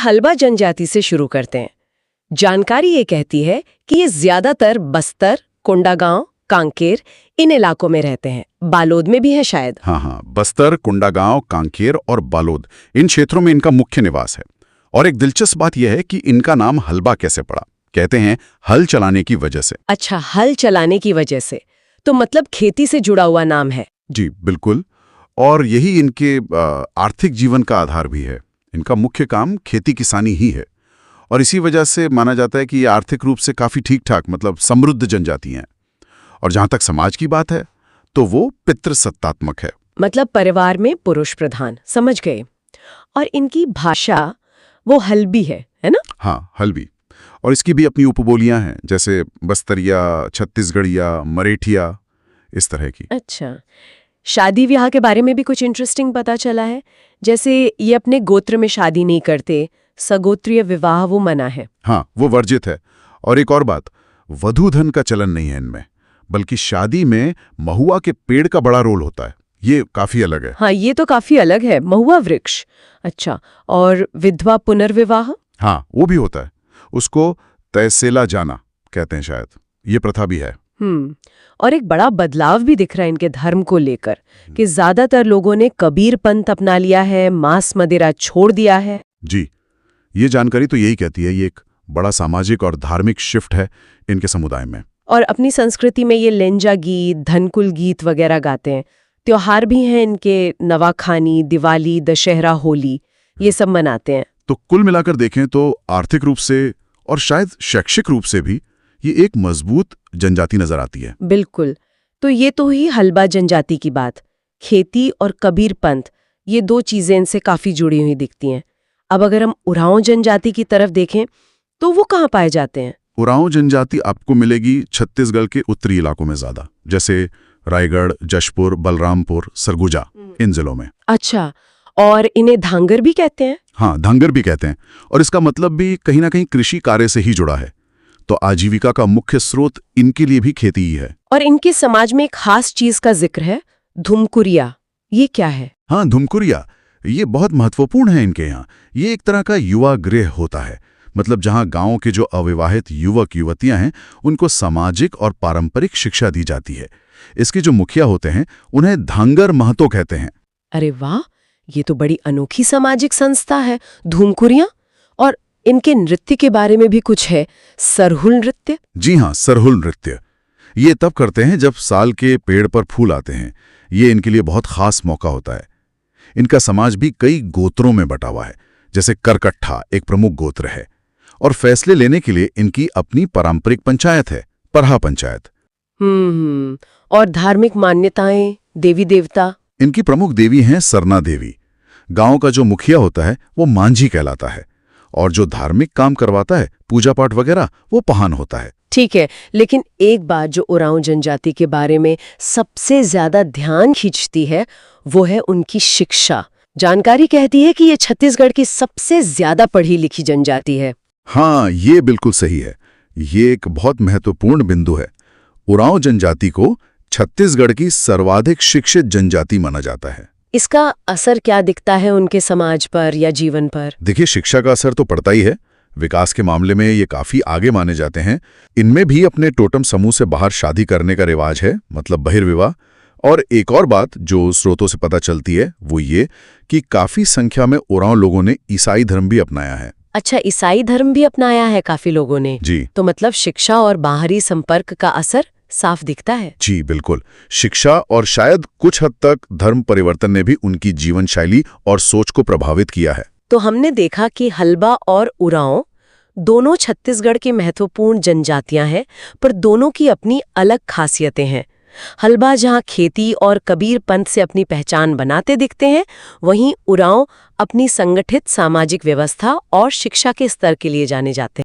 हल्बा जनजाति से शुरू करते हैं। जानकारी ये कहती है कि ये ज्यादातर बस्तर, कोंडागांव, कांकेर इन इलाकों में रहते हैं। बालोद में भी है शायद। हाँ, बस्तर, कोंडागांव, कांकेर और बालोद इन क्षेत्रों में इनका मुख्य निवास है। और एक दिलचस्प बात यह है कि इनका नाम हल्बा कैसे पड़ा। कहते हैं हल चलाने की वजह से। अच्छा, हल चलाने की वजह से, तो मतलब खेती से जुड़ा हुआ नाम है। जी बिल्कुल, और यही इनके आर्थिक जीवन का आधार भी है। इनका मुख्य काम खेती किसानी ही है और इसी वजह से माना जाता है कि ये आर्थिक रूप से काफ़ी ठीक ठाक मतलब समृद्ध जनजाति हैं। और जहाँ तक समाज की बात है तो वो पितृसत्तात्मक है, मतलब परिवार में पुरुष प्रधान। समझ गए। और इनकी भाषा वो हल्बी है ना? हाँ, हल्बी। और इसकी भी अपनी उपबोलियां हैं, जैसे बस्तरिया, छत्तीसगढ़िया, मरेठिया, इस तरह की। अच्छा, शादी ब्याह के बारे में भी कुछ इंटरेस्टिंग पता चला है। जैसे ये अपने गोत्र में शादी नहीं करते, सगोत्रीय विवाह वो मना है। हाँ, वो वर्जित है। और एक और बात, वधू धन का चलन नहीं है इनमें, बल्कि शादी में महुआ के पेड़ का बड़ा रोल होता है। ये काफी अलग है। हाँ, ये तो काफी अलग है, महुआ वृक्ष। अच्छा, और विधवा पुनर्विवाह? हाँ, वो भी होता है। उसको तहसीला जाना कहते हैं शायद। ये प्रथा भी है। और एक बड़ा बदलाव भी दिख रहा है इनके धर्म को लेकर कि ज्यादातर लोगों ने कबीर पंथ अपना लिया है, मांस मदिरा छोड़ दिया है। जी, ये जानकारी तो यही कहती है ये एक बड़ा सामाजिक और धार्मिक शिफ्ट है इनके समुदाय में। और अपनी संस्कृति में ये लेंजा गीत, धनकुल गीत वगैरह गाते हैं। त्योहार भी हैं इनके, नवाखानी, दिवाली, दशहरा, होली, ये सब मनाते हैं। तो कुल मिलाकर देखें तो आर्थिक रूप से और शायद शैक्षिक रूप से भी ये एक मजबूत जनजाति नजर आती है। बिल्कुल। तो ये तो ही हल्बा जनजाति की बात। खेती और कबीर पंथ, ये दो चीजें इनसे काफी जुड़ी हुई दिखती हैं। अब अगर हम उरांव जनजाति की तरफ देखें तो वो कहाँ पाए जाते हैं? उरांव जनजाति आपको मिलेगी छत्तीसगढ़ के उत्तरी इलाकों में ज्यादा, जैसे रायगढ़, जशपुर, बलरामपुर, सरगुजा, इन जिलों में। अच्छा, और इन्हें धांगर भी कहते हैं? हाँ, धांगर भी कहते हैं। और इसका मतलब भी कहीं ना कहीं कृषि कार्य से ही जुड़ा है। तो आजीविका का मुख्य स्रोत इनके लिए भी खेती ही है। और इनके समाज में एक खास चीज का जिक्र है, धुमकुरिया। ये क्या है? हाँ, धुमकुरिया, ये बहुत महत्वपूर्ण है इनके यहाँ। ये एक तरह का युवा गृह होता है, मतलब जहाँ गांव के जो अविवाहित युवक युवतियां हैं उनको सामाजिक और पारंपरिक शिक्षा दी जाती है। इसके जो मुखिया होते हैं उन्हें धांगर महतो कहते हैं। अरे वाह, ये तो बड़ी अनोखी सामाजिक संस्था है, धूमकुरिया। और इनके नृत्य के बारे में भी कुछ है, सरहुल नृत्य। जी हाँ, सरहुल नृत्य। ये तब करते हैं जब साल के पेड़ पर फूल आते हैं। ये इनके लिए बहुत खास मौका होता है। इनका समाज भी कई गोत्रों में बटा हुआ है, जैसे करकट्ठा एक प्रमुख गोत्र है। और फैसले लेने के लिए इनकी अपनी पारंपरिक पंचायत है, परहा पंचायत। और धार्मिक मान्यताएं, देवी देवता? इनकी प्रमुख देवी हैं सरना देवी। गांव का जो मुखिया होता है वो मांझी कहलाता है, और जो धार्मिक काम करवाता है, पूजा पाठ वगैरह, वो पहान होता है। ठीक है, लेकिन एक बात जो उरांव जनजाति के बारे में सबसे ज्यादा ध्यान खींचती है वो है उनकी शिक्षा। जानकारी कहती है कि ये छत्तीसगढ़ की सबसे ज्यादा पढ़ी लिखी जनजाति है। हाँ, ये बिल्कुल सही है। ये एक बहुत महत्वपूर्ण बिंदु है। उरांव जनजाति को छत्तीसगढ़ की सर्वाधिक शिक्षित जनजाति माना जाता है। इसका असर क्या दिखता है उनके समाज पर या जीवन पर? देखिए, शिक्षा का असर तो पड़ता ही है। विकास के मामले में ये काफी आगे माने जाते हैं। इनमें भी अपने टोटम समूह से बाहर शादी करने का रिवाज है, मतलब बहिर्विवाह। और एक और बात जो स्रोतों से पता चलती है वो ये कि काफी संख्या में उरांव लोगों ने ईसाई धर्म भी अपनाया है। अच्छा, ईसाई धर्म भी अपनाया है काफी लोगों ने? जी। तो मतलब शिक्षा और बाहरी संपर्क का असर साफ दिखता है। जी बिल्कुल। शिक्षा और शायद कुछ हद तक धर्म परिवर्तन ने भी उनकी जीवन शैली और सोच को प्रभावित किया है। तो हमने देखा कि हल्बा और उरांव दोनों छत्तीसगढ़ की महत्वपूर्ण जनजातियां हैं, पर दोनों की अपनी अलग खासियतें हैं। हल्बा जहां खेती और कबीर पंथ से अपनी पहचान बनाते दिखते हैं, वहीं उरांव अपनी संगठित सामाजिक व्यवस्था और शिक्षा के स्तर के लिए जाने जाते हैं।